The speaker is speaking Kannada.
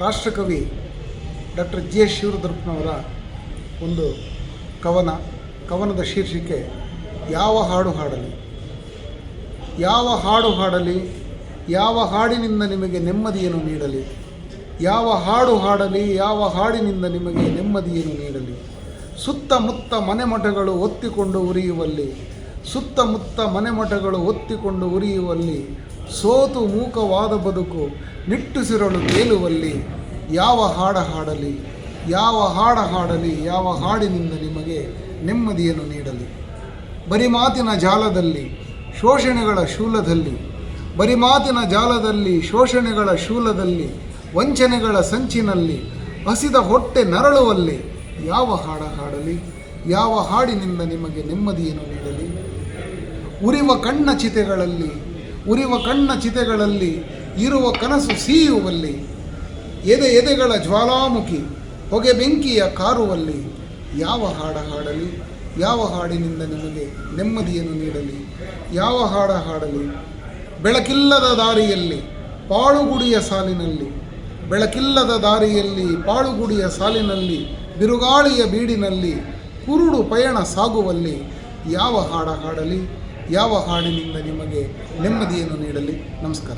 ರಾಷ್ಟ್ರಕವಿ ಡಾಕ್ಟರ್ ಜಿ ಎಸ್ ಶಿವರುದ್ರಪ್ಪನವರ ಒಂದು ಕವನದ ಶೀರ್ಷಿಕೆ ಯಾವ ಹಾಡು ಹಾಡಲಿ. ಯಾವ ಹಾಡು ಹಾಡಲಿ, ಯಾವ ಹಾಡಿನಿಂದ ನಿಮಗೆ ನೆಮ್ಮದಿಯನ್ನು ನೀಡಲಿ. ಯಾವ ಹಾಡು ಹಾಡಲಿ, ಯಾವ ಹಾಡಿನಿಂದ ನಿಮಗೆ ನೆಮ್ಮದಿಯನ್ನು ನೀಡಲಿ. ಸುತ್ತಮುತ್ತ ಮನೆಮಠಗಳು ಒತ್ತಿಕೊಂಡು ಉರಿಯುವಲ್ಲಿ, ಸುತ್ತಮುತ್ತ ಮನೆಮಠಗಳು ಒತ್ತಿಕೊಂಡು ಉರಿಯುವಲ್ಲಿ, ಸೋತು ಮೂಕವಾದ ಬದುಕು ನಿಟ್ಟುಸಿರಲು ತೇಲುವಲ್ಲಿ, ಯಾವ ಹಾಡ ಹಾಡಲಿ, ಯಾವ ಹಾಡ ಹಾಡಲಿ, ಯಾವ ಹಾಡಿನಿಂದ ನಿಮಗೆ ನೆಮ್ಮದಿಯನ್ನು ನೀಡಲಿ. ಬರಿ ಮಾತಿನ ಜಾಲದಲ್ಲಿ ಶೋಷಣೆಗಳ ಶೂಲದಲ್ಲಿ, ಬರಿ ಮಾತಿನ ಜಾಲದಲ್ಲಿ ಶೋಷಣೆಗಳ ಶೂಲದಲ್ಲಿ, ವಂಚನೆಗಳ ಸಂಚಿನಲ್ಲಿ ಹಸಿದ ಹೊಟ್ಟೆ ನರಳುವಲ್ಲಿ, ಯಾವ ಹಾಡ ಹಾಡಲಿ, ಯಾವ ಹಾಡಿನಿಂದ ನಿಮಗೆ ನೆಮ್ಮದಿಯನ್ನು ನೀಡಲಿ. ಉರಿವ ಕಣ್ಣ ಚಿತೆಗಳಲ್ಲಿ ಇರುವ ಕನಸು ಸೀಯುವಲ್ಲಿ, ಎದೆಗಳ ಜ್ವಾಲಾಮುಖಿ ಹೊಗೆ ಬೆಂಕಿಯ ಕಾರುವಲ್ಲಿ, ಯಾವ ಹಾಡ ಹಾಡಲಿ, ಯಾವ ಹಾಡಿನಿಂದ ನಿಮಗೆ ನೆಮ್ಮದಿಯನ್ನು ನೀಡಲಿ. ಯಾವ ಹಾಡ ಹಾಡಲಿ. ಬೆಳಕಿಲ್ಲದ ದಾರಿಯಲ್ಲಿ ಪಾಳುಗುಡಿಯ ಸಾಲಿನಲ್ಲಿ, ಬೆಳಕಿಲ್ಲದ ದಾರಿಯಲ್ಲಿ ಪಾಳುಗುಡಿಯ ಸಾಲಿನಲ್ಲಿ, ಬಿರುಗಾಳಿಯ ಬೀಡಿನಲ್ಲಿ ಕುರುಡು ಪಯಣ ಸಾಗುವಲ್ಲಿ, ಯಾವ ಹಾಡ ಹಾಡಲಿ, ಯಾವ ಹಾಡಿನಿಂದ ನಿಮಗೆ ನೆಮ್ಮದಿಯನ್ನು ನೀಡಲಿ. ನಮಸ್ಕಾರ.